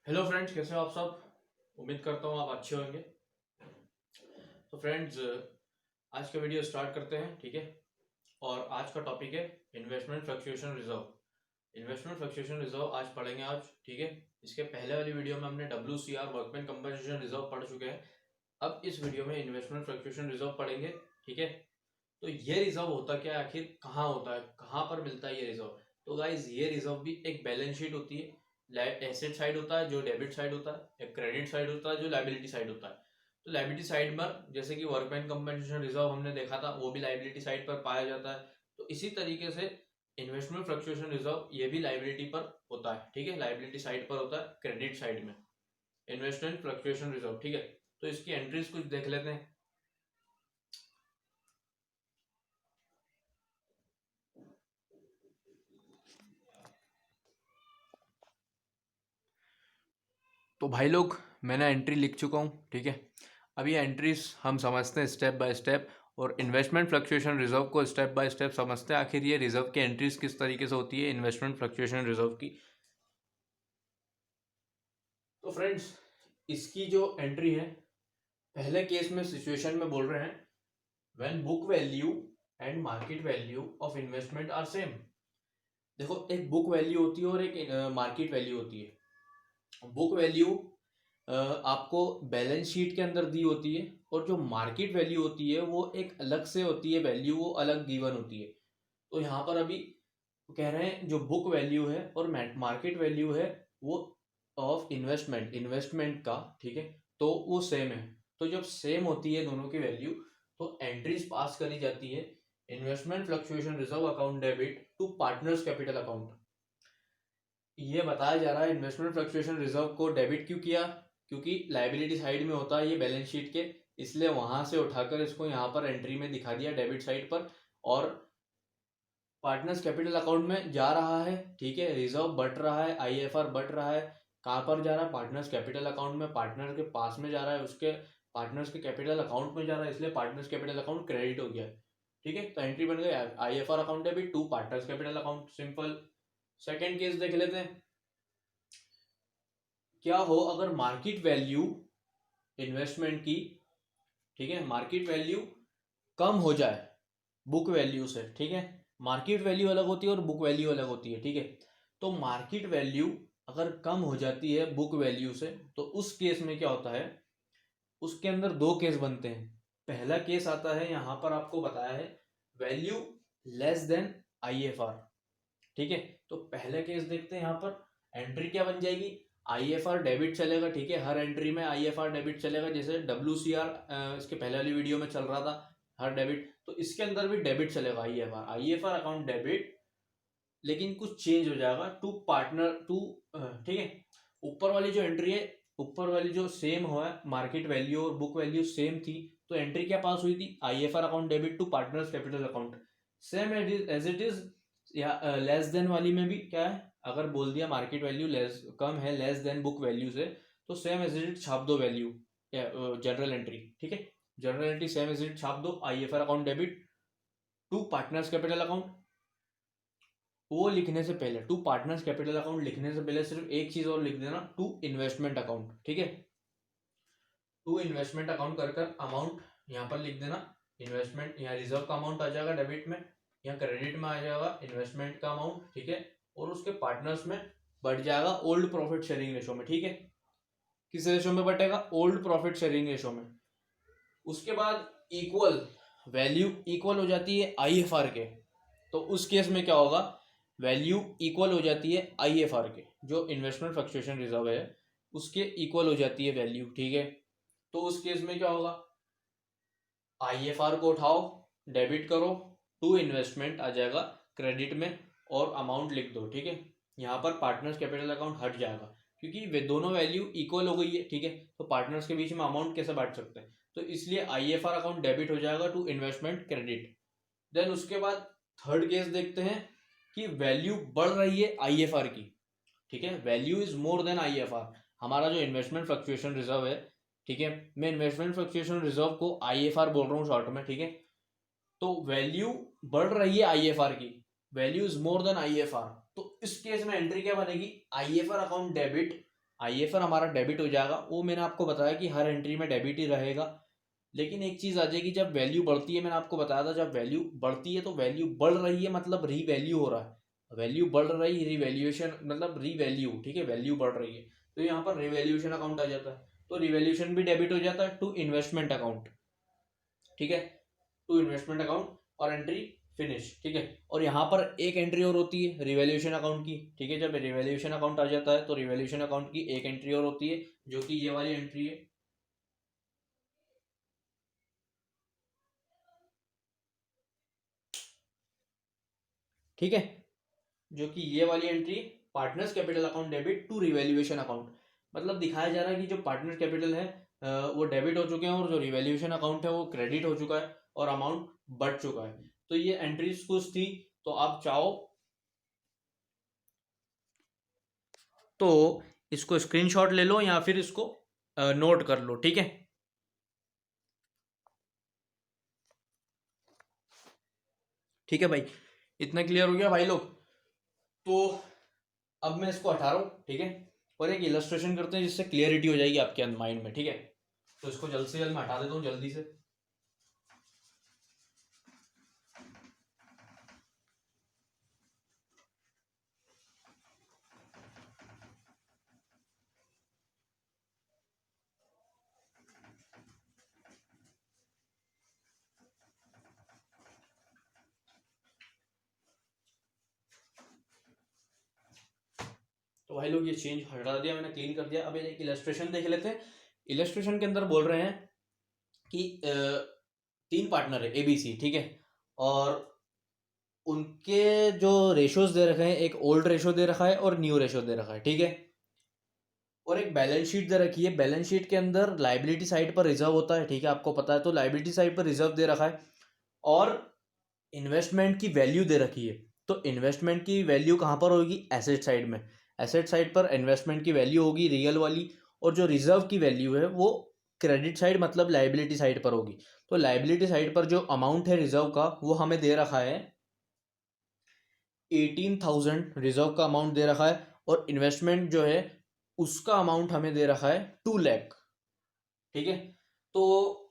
Hello friends, कैसे हो आप सब। उम्मीद करता हूँ आप अच्छे होंगे। तो फ्रेंड्स, आज का वीडियो स्टार्ट करते हैं, ठीक है। और आज का टॉपिक है investment fluctuation reserve. Investment fluctuation reserve आज पढ़ेंगे आज, ठीक है। इसके पहले वाली वीडियो में हमने WCR वर्कमैन कंपनसेशन रिजर्व पढ़ चुके हैं। अब इस वीडियो में इन्वेस्टमेंट फ्लक्चुएशन रिजर्व पढ़ेंगे, ठीक है। तो ये रिजर्व होता क्या है, आखिर कहाँ होता है, कहाँ पर मिलता है ये रिजर्व। तो गाइज, ये रिजर्व भी एक बैलेंस शीट होती है। एसेट साइड होता है जो डेबिट साइड होता है, एक क्रेडिट साइड होता है जो लाइबिलिटी साइड होता है। तो लाइबिलिटी साइड पर जैसे कि वर्कमैन कंपनसेशन रिजर्व हमने देखा था, वो भी लाइबिलिटी साइड पर पाया जाता है। तो इसी तरीके से इन्वेस्टमेंट फ्लक्चुएशन रिजर्व ये भी लाइबिलिटी पर होता है, ठीक है। लाइबिलिटी साइड पर होता है, क्रेडिट साइड में इन्वेस्टमेंट फ्लक्चुएशन रिजर्व, ठीक है। तो इसकी एंट्रीज कुछ देख लेते हैं। तो भाई लोग, मैंने एंट्री लिख चुका हूँ, ठीक है। अब ये एंट्रीज हम समझते हैं स्टेप बाय स्टेप, और इन्वेस्टमेंट फ्लक्चुएशन रिजर्व को स्टेप बाय स्टेप समझते हैं। आखिर ये रिजर्व की एंट्रीज किस तरीके से होती है इन्वेस्टमेंट फ्लक्चुएशन रिजर्व की। तो फ्रेंड्स, इसकी जो एंट्री है, पहले केस में सिचुएशन में बोल रहे हैं when book value and market value of investment are same. देखो, एक बुक वैल्यू होती है और एक मार्केट वैल्यू होती है। बुक वैल्यू आपको बैलेंस शीट के अंदर दी होती है, और जो मार्केट वैल्यू होती है वो एक अलग से होती है, वैल्यू वो अलग गिवन होती है। तो यहाँ पर अभी कह रहे हैं जो बुक वैल्यू है और मार्केट वैल्यू है वो ऑफ इन्वेस्टमेंट का, ठीक है, तो वो सेम है। तो जब सेम होती है दोनों की वैल्यू, तो एंट्रीज पास करी जाती है investment fluctuation reserve account debit to partners capital account. ये बताया जा रहा है इन्वेस्टमेंट फ्लक्चुएशन रिजर्व को डेबिट क्यों किया, क्योंकि लाइबिलिटी साइड में होता है ये बैलेंस शीट के, इसलिए वहां से उठाकर इसको यहाँ पर एंट्री में दिखा दिया डेबिट साइड पर। और पार्टनर्स कैपिटल अकाउंट में जा रहा है, ठीक है, रिजर्व बढ़ रहा है, IFR बढ़ रहा है। कहाँ पर जा रहा है, पार्टनर्स कैपिटल अकाउंट में, पार्टनर के पास में जा रहा है, उसके पार्टनर्स के कैपिटल अकाउंट में जा रहा है, इसलिए पार्टनर्स कैपिटल अकाउंट क्रेडिट हो गया, ठीक है। तो एंट्री बन गई IFR account debit to partners capital account, simple. Second case देख लेते हैं। क्या हो अगर मार्केट वैल्यू इन्वेस्टमेंट की, ठीक है, मार्केट वैल्यू कम हो जाए बुक वैल्यू से, ठीक है। मार्केट वैल्यू अलग होती है और बुक वैल्यू अलग होती है, ठीक है। तो मार्केट वैल्यू अगर कम हो जाती है बुक वैल्यू से, तो उस केस में क्या होता है, उसके अंदर दो केस बनते हैं। पहला केस आता है, यहां पर आपको बताया है वैल्यू लेस देन IFR, ठीक है। तो पहले केस देखते हैं, यहाँ पर एंट्री क्या बन जाएगी, IFR डेबिट चलेगा, ठीक है। हर एंट्री में IFR डेबिट चलेगा, जैसे WCR इसके पहले वाली वीडियो में चल रहा था, हर डेबिट। तो इसके अंदर भी डेबिट चलेगा, IFR अकाउंट डेबिट, लेकिन कुछ चेंज हो जाएगा टू पार्टनर टू, ठीक है। ऊपर वाली जो एंट्री है, ऊपर वाली जो सेम हुआ, मार्केट वैल्यू और बुक वैल्यू सेम थी, तो एंट्री क्या पास हुई थी, IFR account debit to partners capital account, same as it is. या लेस देन वाली में भी क्या है, अगर बोल दिया मार्केट वैल्यू लेस कम है लेस देन बुक वैल्यू से, तो सेम एज इट छाप दो वैल्यू, जनरल एंट्री, ठीक है। Journal entry same as it छाप दो, IFR account debit to partners capital account. वो लिखने से पहले, टू पार्टनर्स कैपिटल अकाउंट लिखने से पहले सिर्फ एक चीज और लिख देना, टू इन्वेस्टमेंट अकाउंट, ठीक है। टू इन्वेस्टमेंट अकाउंट कर कर अमाउंट यहाँ पर लिख देना। इन्वेस्टमेंट, यहाँ रिजर्व का अमाउंट आ जाएगा डेबिट में, यहाँ क्रेडिट में आ जाएगा इन्वेस्टमेंट का अमाउंट, ठीक है। और उसके पार्टनर्स में बढ़ जाएगा ओल्ड प्रॉफिट शेयरिंग रेशो में, ठीक है। किस रेशो में बटेगा, ओल्ड प्रॉफिट शेयरिंग रेशो में। उसके बाद इक्वल, वैल्यू इक्वल हो जाती है IFR के, तो उस केस में क्या होगा, वैल्यू इक्वल हो जाती है IFR के, जो इन्वेस्टमेंट फ्लक्चुएशन रिजर्व है उसके इक्वल हो जाती है वैल्यू, ठीक है। तो उस केस में क्या होगा, IFR को उठाओ, डेबिट करो, टू इन्वेस्टमेंट आ जाएगा क्रेडिट में, और अमाउंट लिख दो, ठीक है। यहाँ पर पार्टनर्स कैपिटल अकाउंट हट जाएगा, क्योंकि वे दोनों वैल्यू इक्वल हो गई है, ठीक है। तो पार्टनर्स के बीच में अमाउंट कैसे बांट सकते हैं, तो इसलिए IFR अकाउंट डेबिट हो जाएगा टू इन्वेस्टमेंट क्रेडिट। देन उसके बाद थर्ड केस देखते हैं कि वैल्यू बढ़ रही है IFR की, ठीक है। Value is more than IFR, हमारा जो इन्वेस्टमेंट फ्लक्चुएशन रिजर्व है, ठीक है। मैं इन्वेस्टमेंट फ्लक्चुएशन रिजर्व को IFR बोल रहा हूँ शॉर्ट में, ठीक है। तो वैल्यू बढ़ रही है IFR की, value is more than IFR, तो इस केस में एंट्री क्या बनेगी, IFR अकाउंट डेबिट IFR हमारा डेबिट हो जाएगा। वो मैंने आपको बताया कि हर एंट्री में डेबिट ही रहेगा, लेकिन एक चीज़ आ जाएगी जब वैल्यू बढ़ती है। मैंने आपको बताया था जब वैल्यू बढ़ती है तो वैल्यू बढ़ रही है मतलब रीवैल्यू हो रहा है, वैल्यू बढ़ रही है, रिवैल्यूएशन मतलब रीवैल्यू, ठीक है, वैल्यू बढ़ रही है तो यहाँ पर रिवैल्यूएशन अकाउंट आ जाता है, तो रिवैल्यूएशन भी डेबिट हो जाता है टू इन्वेस्टमेंट अकाउंट, ठीक है, टू इन्वेस्टमेंट अकाउंट और एंट्री फिनिश, ठीक है। और यहाँ पर एक एंट्री और होती है रिवैल्यूएशन अकाउंट की, ठीक है, जब रिवैल्यूएशन अकाउंट आ जाता है तो रिवैल्यूएशन अकाउंट की एक एंट्री और होती है जो कि ये वाली एंट्री है, ठीक है, जो कि ये वाली entry partners capital account debit to revaluation account, मतलब दिखाया जा रहा है कि जो पार्टनर कैपिटल है वो डेबिट हो चुके हैं और जो रिवैल्यूएशन अकाउंट है वो क्रेडिट हो चुका है और अमाउंट बढ़ चुका है। तो ये एंट्रीज कुछ थी, तो आप चाहो तो इसको स्क्रीनशॉट ले लो या फिर इसको नोट कर लो, ठीक है। ठीक है भाई, इतना क्लियर हो गया भाई लोग। तो अब मैं इसको हटा रहा हूँ, ठीक है, और एक इलस्ट्रेशन करते हैं जिससे क्लियरिटी हो जाएगी आपके माइंड में, ठीक है। तो इसको जल्द से जल्द मैं हटा देता हूँ जल्दी से। तो भाई लोग ये चेंज हटा दिया मैंने, क्लीन कर दिया। अब एक इलस्ट्रेशन देख लेते हैं। इलस्ट्रेशन के अंदर बोल रहे हैं कि तीन पार्टनर है ABC, ठीक है, और उनके जो रेशोज दे रखे हैं, एक ओल्ड रेशो दे रखा है और न्यू रेशो दे रखा है, ठीक है, और एक बैलेंस शीट दे रखी है। बैलेंस शीट के अंदर लाइबिलिटी साइड पर रिजर्व होता है, ठीक है, आपको पता है, तो लाइबिलिटी साइड पर रिजर्व दे रखा है और इन्वेस्टमेंट की वैल्यू दे रखी है। तो इन्वेस्टमेंट की वैल्यू कहाँ पर होगी? एसेट साइड में। एसेट साइड पर इन्वेस्टमेंट की वैल्यू होगी रियल वाली, और जो रिजर्व की वैल्यू है वो क्रेडिट साइड मतलब लाइबिलिटी साइड पर होगी। तो लाइबिलिटी साइड पर जो अमाउंट है रिजर्व का वो हमें दे रखा है 18,000, रिजर्व का अमाउंट दे रखा है, और इन्वेस्टमेंट जो है उसका अमाउंट हमें दे रखा है 2 लाख, ठीक है। तो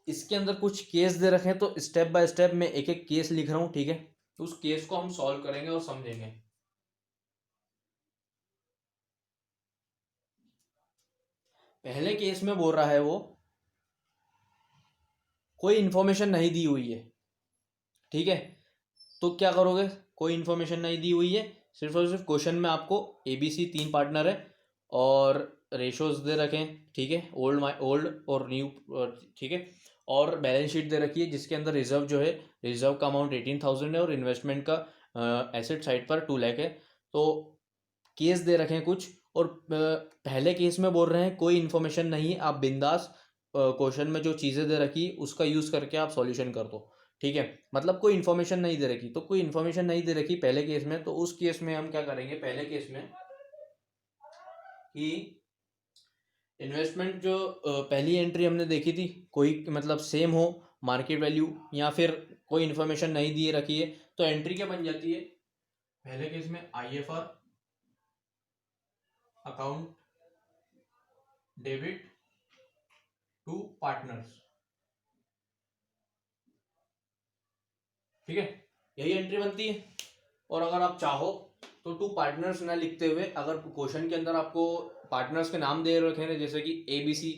इसके अंदर कुछ केस दे रखे हैं, तो स्टेप बाय स्टेप मैं एक एक केस लिख रहा हूँ, ठीक है, तो उस केस को हम सॉल्व करेंगे और समझेंगे। पहले केस में बोल रहा है वो कोई इंफॉर्मेशन नहीं दी हुई है, ठीक है, तो क्या करोगे? कोई इंफॉर्मेशन नहीं दी हुई है, सिर्फ और सिर्फ क्वेश्चन में आपको ABC तीन पार्टनर है और रेशोज दे रखे हैं, ठीक है, ओल्ड और न्यू, ठीक है, और बैलेंस शीट दे रखी है जिसके अंदर रिजर्व जो है, रिजर्व का अमाउंट 18,000 है और इन्वेस्टमेंट का एसेट साइड पर 2 लाख है। तो केस दे रखे हैं कुछ, और पहले केस में बोल रहे हैं कोई इन्फॉर्मेशन नहीं है, आप बिंदास क्वेश्चन में जो चीज़ें दे रखी उसका यूज़ करके आप सॉल्यूशन कर दो, ठीक है, मतलब कोई इन्फॉर्मेशन नहीं दे रखी। तो कोई इन्फॉर्मेशन नहीं दे रखी पहले केस में, तो उस केस में हम क्या करेंगे? पहले केस में कि इन्वेस्टमेंट जो पहली एंट्री हमने देखी थी, कोई मतलब सेम हो मार्केट वैल्यू या फिर कोई इन्फॉर्मेशन नहीं दिए रखी है, तो एंट्री क्या बन जाती है? पहले केस में IFR account debit to partners, ठीक है, यही एंट्री बनती है। और अगर आप चाहो तो टू पार्टनर्स ना लिखते हुए, अगर क्वेश्चन के अंदर आपको पार्टनर्स के नाम दे रखे हैं जैसे कि ABC,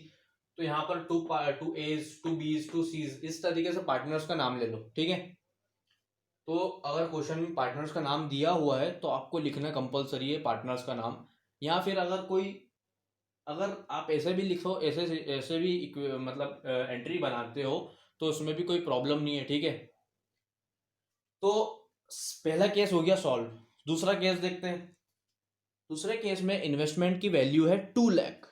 तो यहाँ पर टू एज, टू बीज, टू सीज, इस तरीके से पार्टनर्स का नाम ले लो, ठीक है। तो अगर क्वेश्चन में पार्टनर्स का नाम दिया हुआ है तो आपको लिखना कंपलसरी है पार्टनर्स का नाम, या फिर अगर आप ऐसे भी लिखो, ऐसे ऐसे भी मतलब एंट्री बनाते हो तो उसमें भी कोई प्रॉब्लम नहीं है, ठीक है। तो पहला केस हो गया सॉल्व। दूसरा केस देखते हैं। दूसरे केस में इन्वेस्टमेंट की वैल्यू है 2 लाख।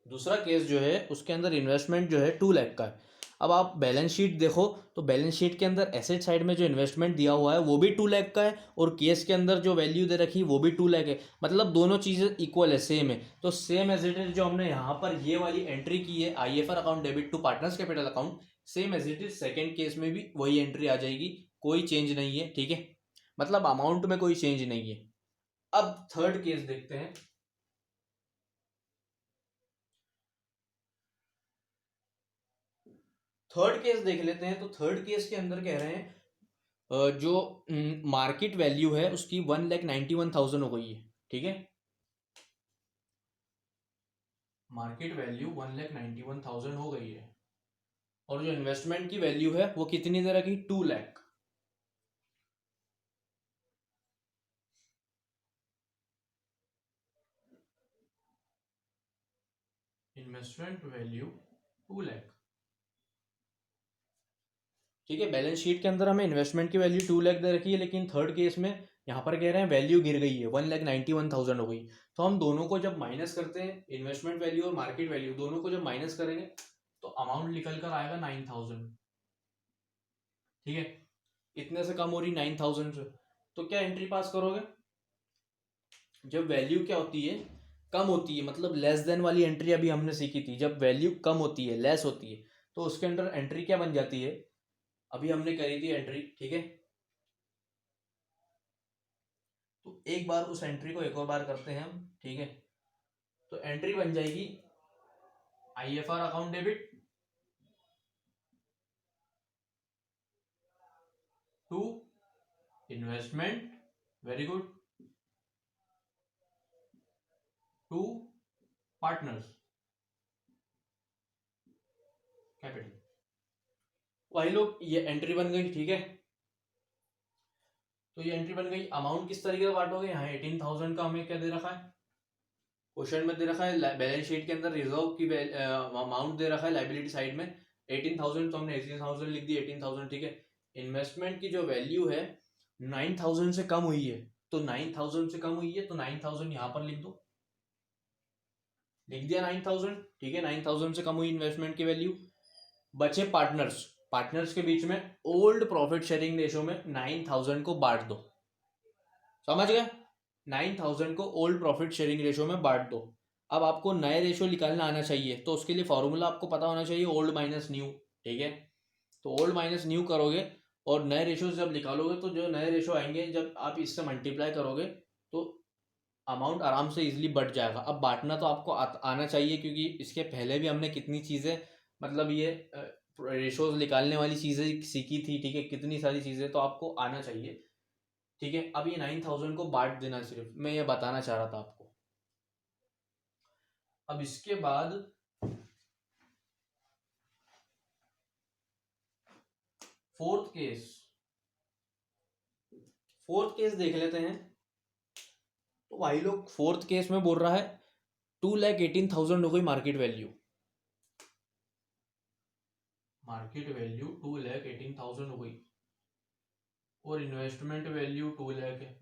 दूसरा केस जो है उसके अंदर इन्वेस्टमेंट जो है 2 लाख का है। अब आप बैलेंस शीट देखो तो बैलेंस शीट के अंदर एसेट साइड में जो इन्वेस्टमेंट दिया हुआ है वो भी 2 लाख का है, और केस के अंदर जो वैल्यू दे रखी वो भी 2 लाख है, मतलब दोनों चीज़ें इक्वल है, सेम है। तो सेम एज इट इज जो हमने यहाँ पर ये वाली एंट्री की है IFR account debit to partners capital account, same as it is second case में भी वही एंट्री आ जाएगी, कोई चेंज नहीं है, ठीक है। मतलब अमाउंट में कोई चेंज नहीं है। अब थर्ड केस देखते हैं। थर्ड केस देख लेते हैं। तो थर्ड केस के अंदर कह रहे हैं जो मार्केट वैल्यू है उसकी 1,91,000 हो गई है, ठीक है। मार्केट वैल्यू 1,91,000 हो गई है और जो इन्वेस्टमेंट की वैल्यू है वो कितनी दे रखी, 2 लाख। इन्वेस्टमेंट वैल्यू 2 लाख, ठीक है। बैलेंस शीट के अंदर हमें इन्वेस्टमेंट की वैल्यू 2 लाख दे रखी है, लेकिन थर्ड केस में यहाँ पर कह रहे हैं वैल्यू गिर गई है, 1,91,000 हो गई। तो हम दोनों को जब माइनस करते हैं, इन्वेस्टमेंट वैल्यू और मार्केट वैल्यू दोनों को जब माइनस करेंगे तो अमाउंट निकल कर आएगा 9,000, ठीक है। इतने से कम हो रही 9,000 से, तो क्या एंट्री पास करोगे? जब वैल्यू क्या होती है, कम होती है, मतलब लेस देन वाली एंट्री अभी हमने सीखी थी। जब वैल्यू कम होती है, लेस होती है, तो उसके अंदर एंट्री क्या बन जाती है, अभी हमने करी थी एंट्री, ठीक है। तो एक बार उस एंट्री को एक और बार करते हैं हम, ठीक है। तो एंट्री बन जाएगी IFR account debit to investment, very good, to partners capital. वही लोग, ये एंट्री बन गई, ठीक है। तो ये एंट्री बन गई। अमाउंट किस तरीके से बांटोगे, यहाँ 18,000 का हमें क्या दे रखा है, क्वेश्चन में दे रखा है। बैलेंस शीट के अंदर रिजर्व की अमाउंट दे रखा है लाइबिलिटी साइड में 18,000, तो हमने 18,000 लिख दी, 18,000, ठीक है। इन्वेस्टमेंट की जो वैल्यू है 9,000 से कम हुई है, तो 9,000 से कम हुई है तो 9,000 यहाँ पर लिख दो, लिख दिया 9,000, ठीक है। 9,000 से कम हुई इन्वेस्टमेंट की वैल्यू। बचे पार्टनर्स, पार्टनर्स के बीच में ओल्ड प्रॉफिट शेयरिंग रेशो में 9,000 को बांट दो, समझ गए। 9,000 को ओल्ड प्रॉफिट शेयरिंग रेशो में बांट दो। अब आपको नए रेशो निकालना आना चाहिए, तो उसके लिए फॉर्मूला आपको पता होना चाहिए, ओल्ड माइनस न्यू, ठीक है। तो ओल्ड माइनस न्यू करोगे और नए रेशो जब निकालोगे तो जो नए रेशो आएंगे जब आप इससे मल्टीप्लाई करोगे तो अमाउंट आराम से इजीली बढ़ जाएगा। अब बांटना तो आपको आना चाहिए, क्योंकि इसके पहले भी हमने कितनी चीज़ें, मतलब ये रेशोज निकालने वाली चीज़ें सीखी थी, ठीक है। कितनी सारी चीज़ें तो आपको आना चाहिए, ठीक है। अब ये 9,000 को बांट देना, सिर्फ मैं ये बताना चाह रहा था आपको। अब इसके बाद फोर्थ केस, फोर्थ केस देख लेते हैं। तो भाई लोग फोर्थ केस में बोल रहा है 2,18,000 हो गई मार्केट वैल्यू, मार्केट वैल्यू 2,18,000 हो गई और इन्वेस्टमेंट वैल्यू 2 लाख है,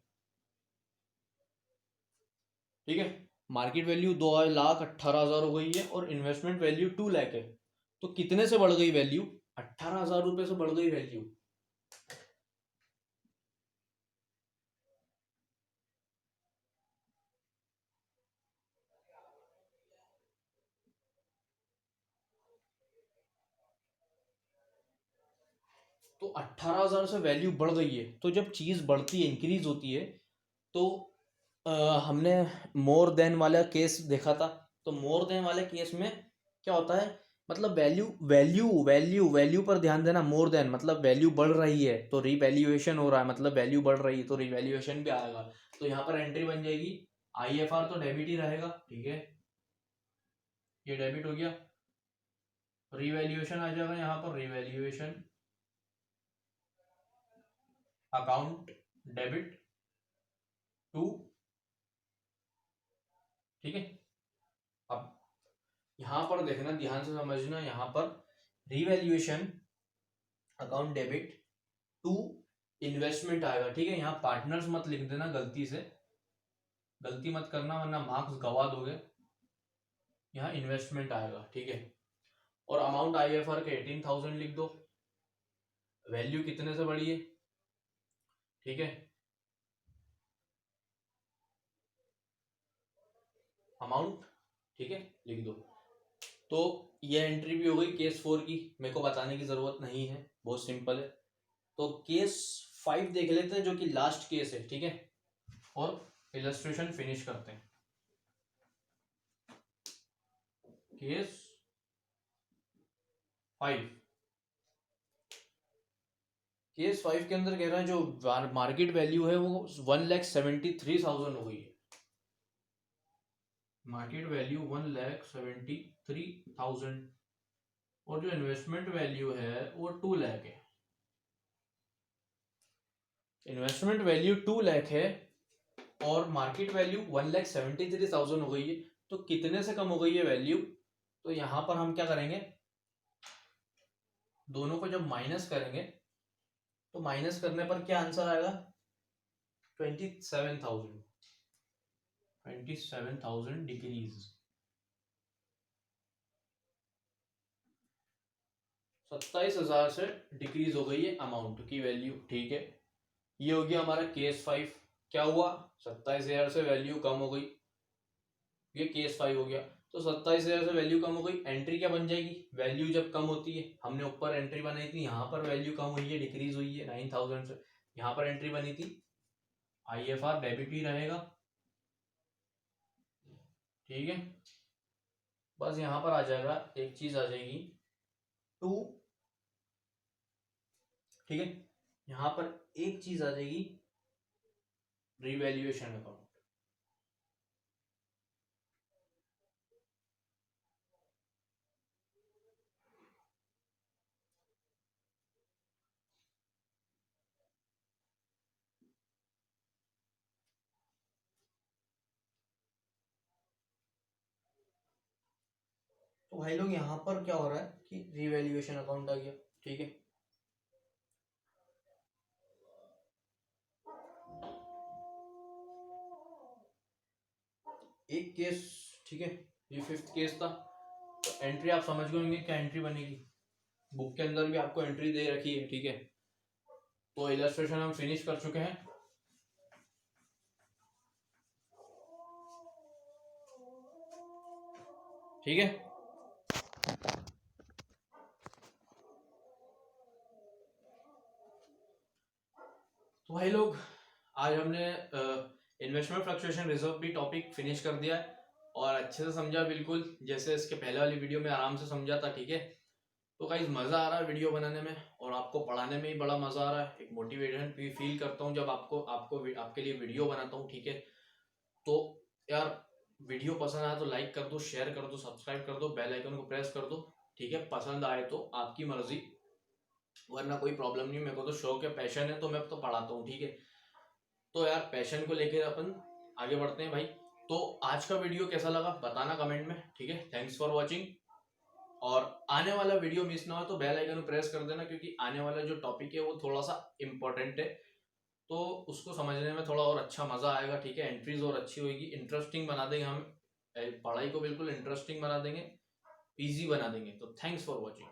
ठीक है। मार्केट वैल्यू 2,18,000 हो गई है और इन्वेस्टमेंट वैल्यू 2 लाख है। तो कितने से बढ़ गई वैल्यू, 18,000 रुपए से बढ़ गई वैल्यू। तो 18,000 से वैल्यू बढ़ गई है। तो जब चीज बढ़ती है, इंक्रीज होती है, तो हमने मोर देन वाला केस देखा था। तो मोर देन वाले केस में क्या होता है, मतलब वैल्यू वैल्यू वैल्यू वैल्यू पर ध्यान देना। मोर देन मतलब वैल्यू बढ़ रही है तो रिवैल्यूएशन हो रहा है, मतलब वैल्यू बढ़ रही है तो रिवैल्यूएशन भी आएगा। तो यहाँ पर एंट्री बन जाएगी, IFR तो डेबिट ही रहेगा, ठीक है, ये डेबिट हो गया। रिवैल्यूएशन आ जाएगा यहाँ पर, रिवैल्यूएशन अकाउंट डेबिट टू, ठीक है। अब यहाँ पर देखना, ध्यान से समझना, यहाँ पर revaluation account debit to investment आएगा, ठीक है। यहाँ पार्टनर्स मत लिख देना गलती से, गलती मत करना वरना मार्क्स गवा दोगे। यहाँ इन्वेस्टमेंट आएगा, ठीक है। और अमाउंट IFR के 18,000 लिख दो। वैल्यू कितने से बढ़ी है, ठीक है। अमाउंट, ठीक है, लिख दो। तो ये एंट्री भी हो गई केस 4 की, मेरे को बताने की जरूरत नहीं है, बहुत सिंपल है। तो केस 5 देख लेते हैं जो कि लास्ट केस है, ठीक है, और इलस्ट्रेशन फिनिश करते हैं। केस 5, केस 5 के अंदर कह रहा है जो मार्केट वैल्यू है वो 1,73,000 हो गई है। मार्केट वैल्यू 1,73,000 और जो इन्वेस्टमेंट वैल्यू है वो 2 लाख है। इन्वेस्टमेंट वैल्यू 2 लाख है और मार्केट वैल्यू 1,73,000 हो गई है। तो कितने से कम हो गई है वैल्यू? तो यहां पर हम क्या करेंगे, दोनों को जब माइनस करेंगे तो माइनस करने पर क्या आंसर आएगा? 27,000 डिक्रीज, 27,000 से डिक्रीज हो गई है अमाउंट की वैल्यू, ठीक है। ये हो गया हमारा केस 5। क्या हुआ? 27,000 से वैल्यू कम हो गई, ये केस 5 हो गया। तो 27,000 से वैल्यू कम हो गई, एंट्री क्या बन जाएगी? वैल्यू जब कम होती है, हमने ऊपर एंट्री बनाई थी, यहाँ पर वैल्यू कम हुई है, डिक्रीज हुई है 9,000 से, यहाँ पर एंट्री बनी थी, IFR डेबिट ही रहेगा, ठीक है। बस यहाँ पर आ जाएगा, एक चीज आ जाएगी 2, ठीक है। यहाँ पर एक चीज आ जाएगी रिवैल्यूएशन अकाउंट। तो भाई लोग यहाँ पर क्या हो रहा है कि रिवैल्यूएशन अकाउंट आ गया, ठीक है। एक केस, ठीक है, ये 5th केस था। तो एंट्री आप समझ गए होंगे क्या एंट्री बनेगी, बुक के अंदर भी आपको एंट्री दे रखी है, ठीक है। तो इलस्ट्रेशन हम फिनिश कर चुके हैं, ठीक है। तो भाई लोग आज हमने इन्वेस्टमेंट फ्लक्चुएशन रिजर्व भी टॉपिक फिनिश कर दिया है और अच्छे से समझा, बिल्कुल जैसे इसके पहले वाली वीडियो में आराम से समझा था, ठीक है। तो गाइस मजा आ रहा है वीडियो बनाने में और आपको पढ़ाने में ही बड़ा मजा आ रहा है, एक मोटिवेशन भी फील करता हूँ जब आपको आपके लिए वीडियो बनाता हूँ, ठीक है। तो यार वीडियो पसंद आए तो लाइक कर दो, शेयर कर दो, सब्सक्राइब कर दो, बेल आइकन को प्रेस कर दो, ठीक है। पसंद आए तो आपकी मर्जी, वरना कोई प्रॉब्लम नहीं, मेरे को तो शौक है, पैशन है, तो मैं तो पढ़ाता हूँ, ठीक है। तो यार पैशन को लेकर अपन आगे बढ़ते हैं भाई। तो आज का वीडियो कैसा लगा बताना कमेंट में, ठीक है। थैंक्स फॉर वॉचिंग, और आने वाला वीडियो मिस ना हो तो बेल आइकन प्रेस कर देना, क्योंकि आने वाला जो टॉपिक है वो थोड़ा सा इम्पोर्टेंट है, तो उसको समझने में थोड़ा और अच्छा मजा आएगा, ठीक है। एंट्रीज और अच्छी होगी, इंटरेस्टिंग बना देंगे हम, पढ़ाई को बिल्कुल इंटरेस्टिंग बना देंगे, इजी बना देंगे। तो थैंक्स फॉर वॉचिंग।